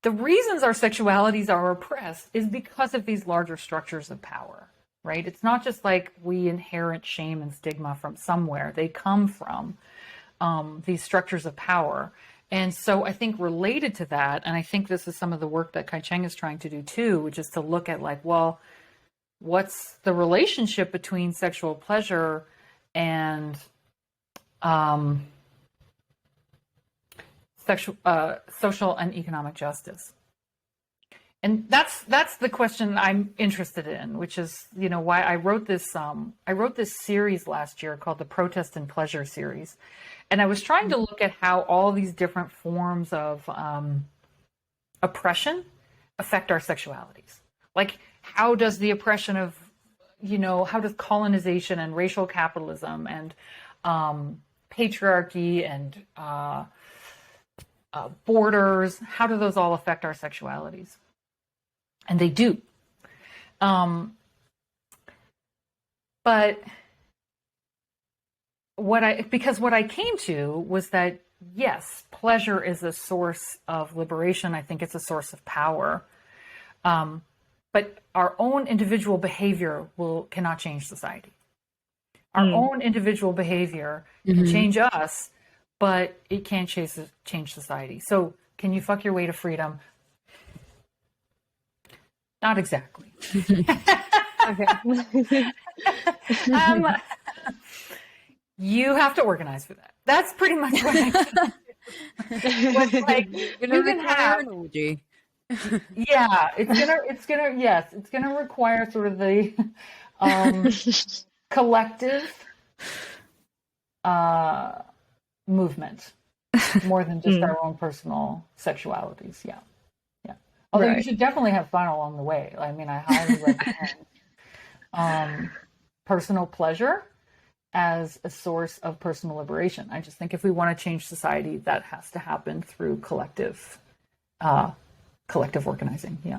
the reasons our sexualities are oppressed is because of these larger structures of power, right? It's not just like we inherit shame and stigma from somewhere. They come from these structures of power. And so I think related to that, and I think this is some of the work that Kai-Cheng is trying to do too, which is to look at like, well, what's the relationship between sexual pleasure and social and economic justice? And that's the question I'm interested in, which is, why I wrote this series last year called the Protest and Pleasure series. And I was trying to look at how all these different forms of oppression affect our sexualities. Like, how does the oppression of, how does colonization and racial capitalism and patriarchy and borders, how do those all affect our sexualities? And they do. But what I came to was that, yes, pleasure is a source of liberation. I think it's a source of power. But our own individual behavior cannot change society. Our own individual behavior can change us, but it can't change society. So can you fuck your way to freedom? Not exactly. Okay. You have to organize for that. That's pretty much what I think. What's like, you can have an orgy. Yeah, it's gonna require sort of the collective movement more than just our own personal sexualities. Yeah. Although you should definitely have fun along the way. I mean, I highly recommend personal pleasure as a source of personal liberation. I just think if we want to change society, that has to happen through collective organizing. Yeah.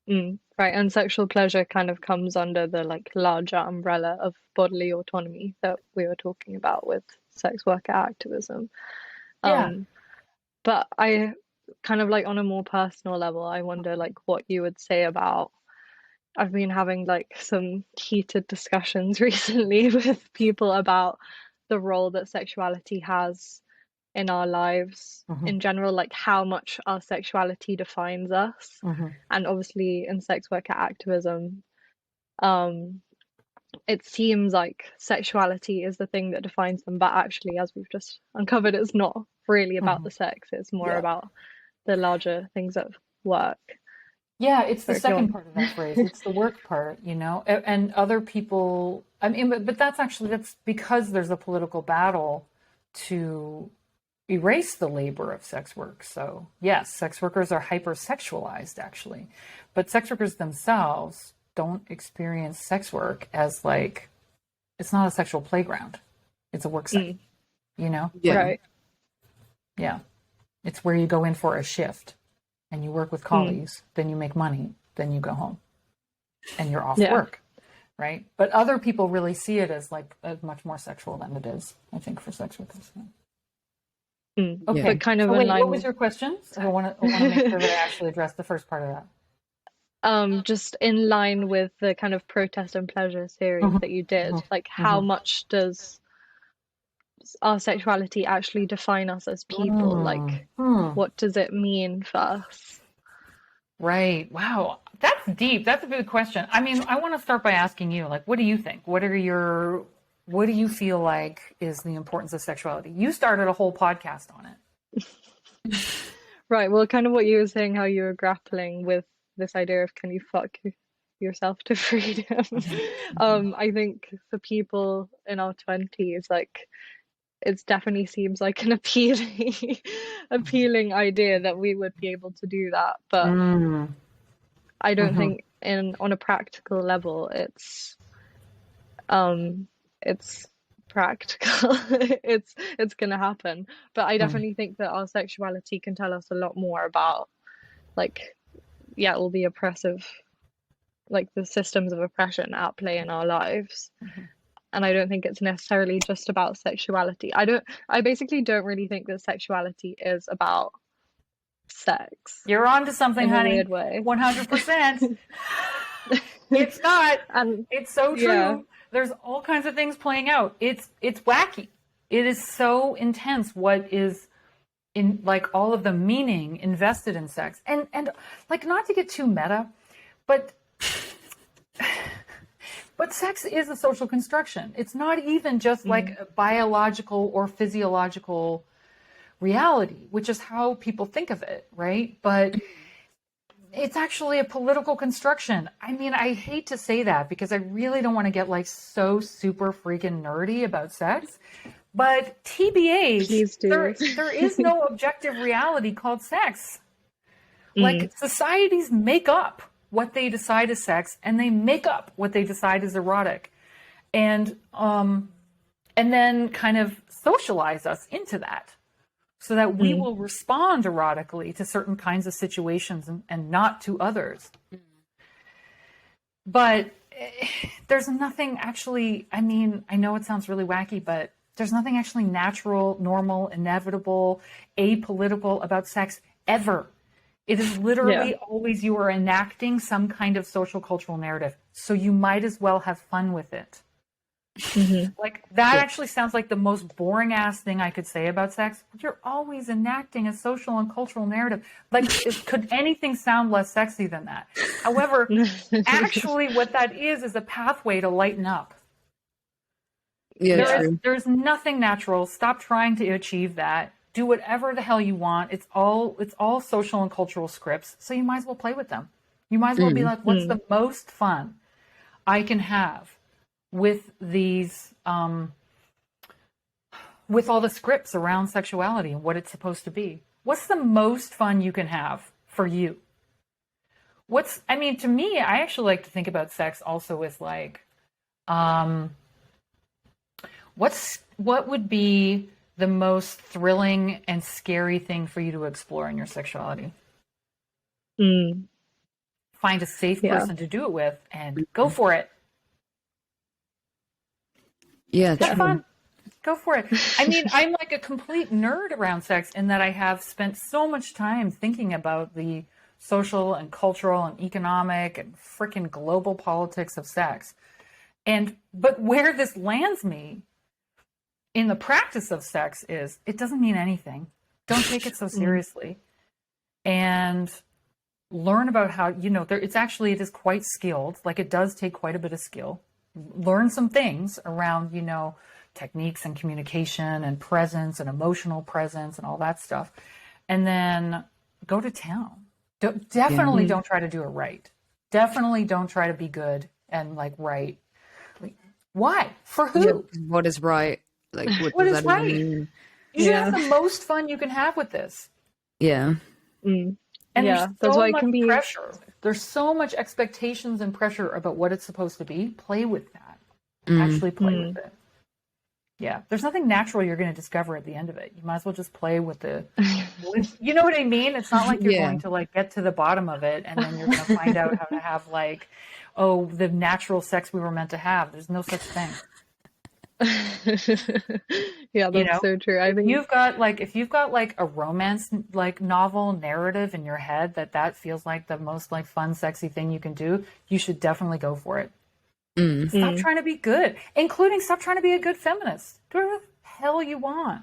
Right. And sexual pleasure kind of comes under the like larger umbrella of bodily autonomy that we were talking about with sex worker activism. But I kind of like on a more personal level, I wonder like what you would say about, I've been having like some heated discussions recently with people about the role that sexuality has in our lives in general, like how much our sexuality defines us. And obviously in sex worker activism, it seems like sexuality is the thing that defines them, but actually, as we've just uncovered, it's not really about the sex, it's more about the larger things at work. Yeah, it's the second part of that phrase. It's the work part, and other people, I mean, but that's because there's a political battle to erase the labor of sex work. So yes, sex workers are hypersexualized actually, but sex workers themselves don't experience sex work as like, it's not a sexual playground. It's a work site, Yeah. Right. Yeah. It's where you go in for a shift and you work with colleagues, then you make money, then you go home and you're off work. Right. But other people really see it as like much more sexual than it is, I think, for sex workers. Okay. But kind of wait, what was your question? I want to make sure that I actually addressed the first part of that. Just in line with the kind of protest and pleasure series that you did, like how much does our sexuality actually define us as people? Like, what does it mean for us? Right. Wow. That's deep. That's a good question. I mean, I want to start by asking you, like, what do you think? What do you feel like is the importance of sexuality? You started a whole podcast on it. Right. Well, kind of what you were saying, how you were grappling with this idea of can you fuck yourself to freedom? I think for people in our 20s, like, it definitely seems like an appealing idea that we would be able to do that, but I don't think on a practical level it's practical. it's gonna happen. But I definitely think that our sexuality can tell us a lot more about like all the oppressive, like the systems of oppression at play in our lives. And I don't think it's necessarily just about sexuality. I basically don't really think that sexuality is about sex. You're on to something, honey. In a weird way. 100%. It's not. And it's so true. Yeah. There's all kinds of things playing out. It's wacky. It is so intense what is in like all of the meaning invested in sex. And like, not to get too meta, but sex is a social construction. It's not even just like a biological or physiological reality, which is how people think of it, right? But it's actually a political construction. I mean, I hate to say that because I really don't want to get like so super freaking nerdy about sex. But TBH, Please do. there is no objective reality called sex. Mm. Like societies make up what they decide is sex, and they make up what they decide is erotic, and then kind of socialize us into that, so that we will respond erotically to certain kinds of situations and not to others. But there's nothing actually, I mean, I know it sounds really wacky, but there's nothing actually natural, normal, inevitable, apolitical about sex ever. It is literally always you are enacting some kind of social cultural narrative. So you might as well have fun with it. Like that actually sounds like the most boring ass thing I could say about sex. You're always enacting a social and cultural narrative. Like, could anything sound less sexy than that? However, actually what that is a pathway to lighten up. Yeah, There's nothing natural. Stop trying to achieve that. Do whatever the hell you want. It's all social and cultural scripts. So you might as well play with them. You might as well be like, what's the most fun I can have with these, with all the scripts around sexuality and what it's supposed to be? What's the most fun you can have for you? I mean, to me, I actually like to think about sex also with like, what would be the most thrilling and scary thing for you to explore in your sexuality? Find a safe person to do it with and go for it. Yeah, have fun. Go for it. I mean, I'm like a complete nerd around sex in that I have spent so much time thinking about the social and cultural and economic and freaking global politics of sex. But where this lands me in the practice of sex is it doesn't mean anything. Don't take it so seriously. And learn about how, it is quite skilled. Like it does take quite a bit of skill. Learn some things around, techniques and communication and presence and emotional presence and all that stuff. And then go to town. Definitely don't try to do it right. Definitely don't try to be good and like right. Like, why? For who? Yeah, what is right? Like, what does is that right? even mean? You should have the most fun you can have with this. Yeah. And Yeah, there's that's so why it much can be. pressure. There's so much expectations and pressure about what it's supposed to be. Play with that. Actually play with it. Yeah. There's nothing natural you're going to discover at the end of it. You might as well just play with you know what I mean? It's not like you're going to like get to the bottom of it and then you're going to find out how to have like, the natural sex we were meant to have. There's no such thing. Yeah, that's so true. I think if you've got like a romance like novel narrative in your head that feels like the most like fun, sexy thing you can do, you should definitely go for it. Stop trying to be good, including stop trying to be a good feminist. Do whatever the hell you want.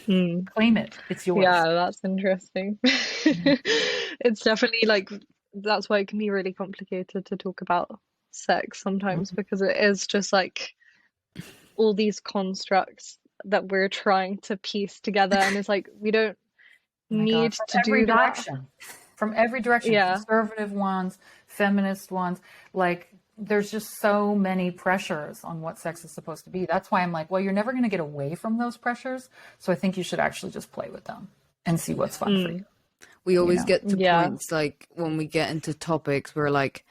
Claim it. It's yours. Yeah, that's interesting. It's definitely like that's why it can be really complicated to talk about sex sometimes because it is just like all these constructs that we're trying to piece together, and it's like we don't need to do that from every direction. Yeah. Conservative ones, feminist ones, like there's just so many pressures on what sex is supposed to be. That's why I'm like, well, you're never going to get away from those pressures, so I think you should actually just play with them and see what's fun for you. We always get to points like when we get into topics we're like,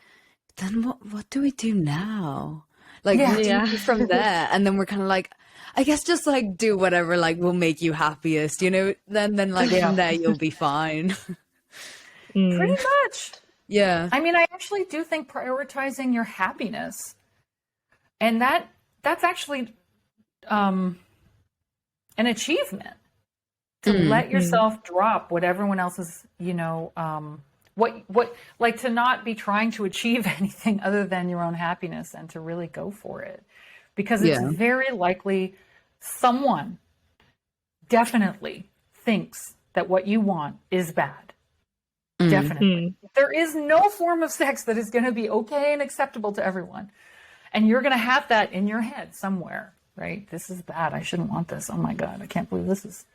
then what do we do now? Like, what do you do from there? And then we're kind of like, I guess just like do whatever like will make you happiest, then like from there you'll be fine. Pretty much. Yeah. I mean, I actually do think prioritizing your happiness, and that's actually an achievement to let yourself drop what everyone else is, what like to not be trying to achieve anything other than your own happiness and to really go for it, because it's very likely someone definitely thinks that what you want is bad. Definitely. There is no form of sex that is going to be okay and acceptable to everyone. And you're going to have that in your head somewhere, right? This is bad. I shouldn't want this. Oh my God. I can't believe this is,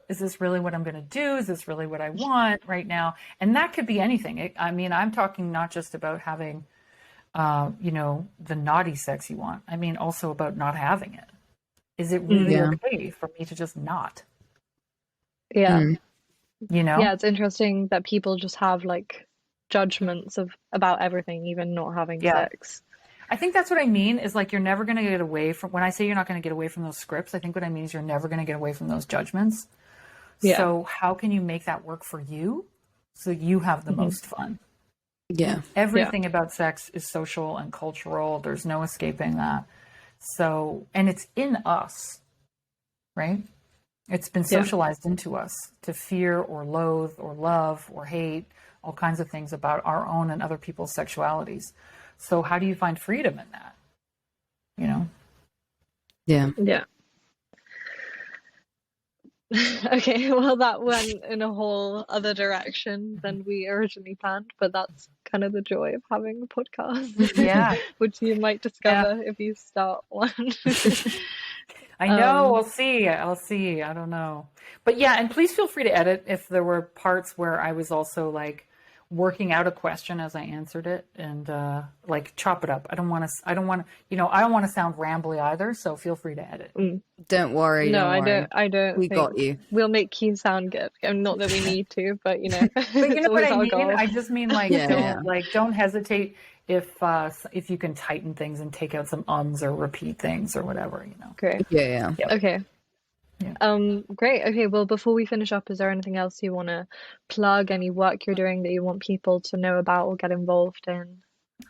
is this really what I'm going to do? Is this really what I want right now? And that could be anything. I mean, I'm talking not just about having, the naughty sex you want. I mean, also about not having it. Is it really Yeah. okay for me to just not, Yeah. Yeah, it's interesting that people just have like judgments about everything, even not having Yeah. sex. I think that's what I mean is like, you're never going to get away from, when I say you're not going to get away from those scripts, I think what I mean is you're never going to get away from those judgments. Yeah. So how can you make that work for you so you have the most fun? Yeah. Everything about sex is social and cultural. There's no escaping that. So, and it's in us, right? It's been socialized into us to fear or loathe or love or hate all kinds of things about our own and other people's sexualities. So how do you find freedom in that? Yeah. Yeah. Okay, well, that went in a whole other direction than we originally planned, but that's kind of the joy of having a podcast, Yeah. which you might discover if you start one. I know. I'll see. I don't know. But yeah, and please feel free to edit if there were parts where I was also like working out a question as I answered it, and like chop it up. I don't want to I don't want to sound rambly either, so feel free to edit. Don't worry. No, don't worry. I don't We think got you. we'll make you sound good. Not that we need to, but But you it's know what always I our mean? goal. I just mean like don't hesitate if you can tighten things and take out some ums or repeat things or whatever, Great. Yeah. Okay. Yeah. Great. Okay, well, before we finish up, is there anything else you want to plug, any work you're doing that you want people to know about or get involved in?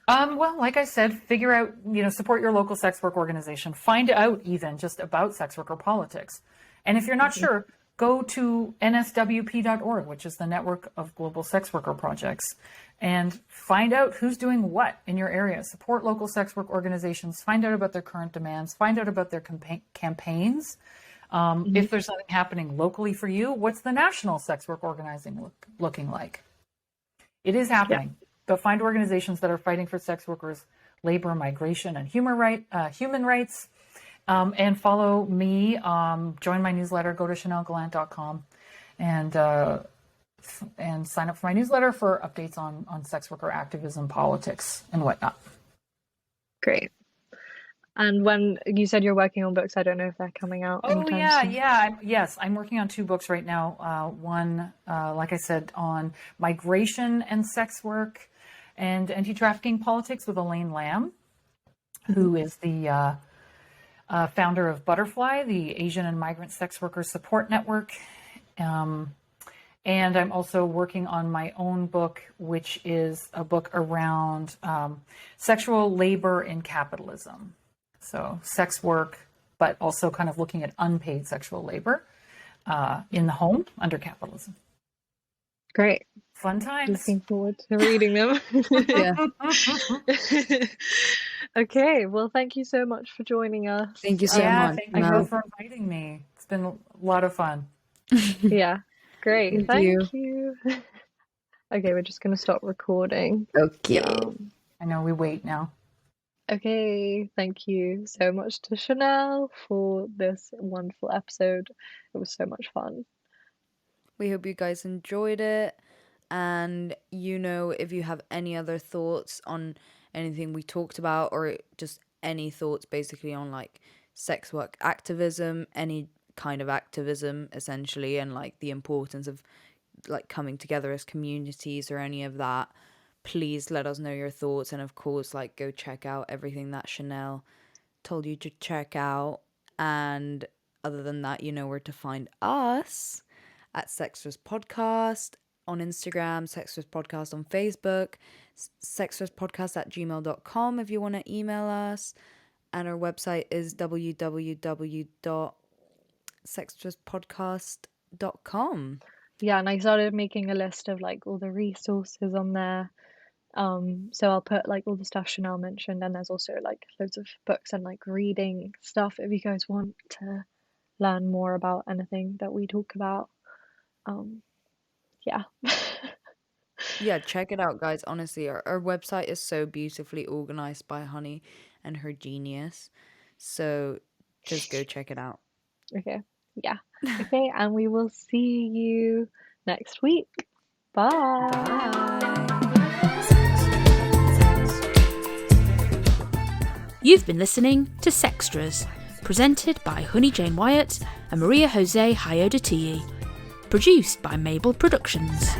Well, like I said, figure out, support your local sex work organization. Find out even just about sex worker politics. And if you're not sure, go to nswp.org, which is the network of global sex worker projects, and find out who's doing what in your area. Support local sex work organizations. Find out about their current demands. Find out about their campaigns. If there's something happening locally for you, what's the national sex work organizing looking like? It is happening. But find organizations that are fighting for sex workers, labor, migration, and human rights. And follow me. Join my newsletter. Go to chanellegallant.com and sign up for my newsletter for updates on sex worker activism, politics, and whatnot. Great. And when you said you're working on books, I don't know if they're coming out anytime soon. Yes, I'm working on 2 books right now. One, like I said, on migration and sex work and anti-trafficking politics with Elaine Lamb, who is the founder of Butterfly, the Asian and Migrant Sex Workers Support Network. And I'm also working on my own book, which is a book around sexual labor in capitalism. So sex work, but also kind of looking at unpaid sexual labor in the home under capitalism. Great. Fun times. Looking forward to reading them. Okay, well, thank you so much for joining us. Thank you so much. Thank you both for inviting me. It's been a lot of fun. Yeah, great. Thank you. Okay, we're just going to stop recording. Okay. I know we wait now. Okay, thank you so much to Chanelle for this wonderful episode. It was so much fun. We hope you guys enjoyed it. And if you have any other thoughts on anything we talked about, or just any thoughts basically on like sex work activism, any kind of activism essentially, and like the importance of like coming together as communities or any of that, please let us know your thoughts. And of course, like, go check out everything that Chanelle told you to check out. And other than that, you know where to find us at Sextras Podcast on Instagram, Sextras Podcast on Facebook, sextraspodcast@gmail.com if you want to email us. And our website is www.sextraspodcast.com. Yeah, and I started making a list of like all the resources on there. So I'll put like all the stuff Chanelle mentioned, and there's also like loads of books and like reading stuff if you guys want to learn more about anything that we talk about. Yeah. Yeah, check it out, guys. Honestly, our website is so beautifully organized by Honey and her genius. So just go check it out. Okay. Yeah. Okay, and we will see you next week. Bye. You've been listening to Sextras, presented by Honey Jane Wyatt and Maria Jose Hayodatiyi. Produced by Mabel Productions.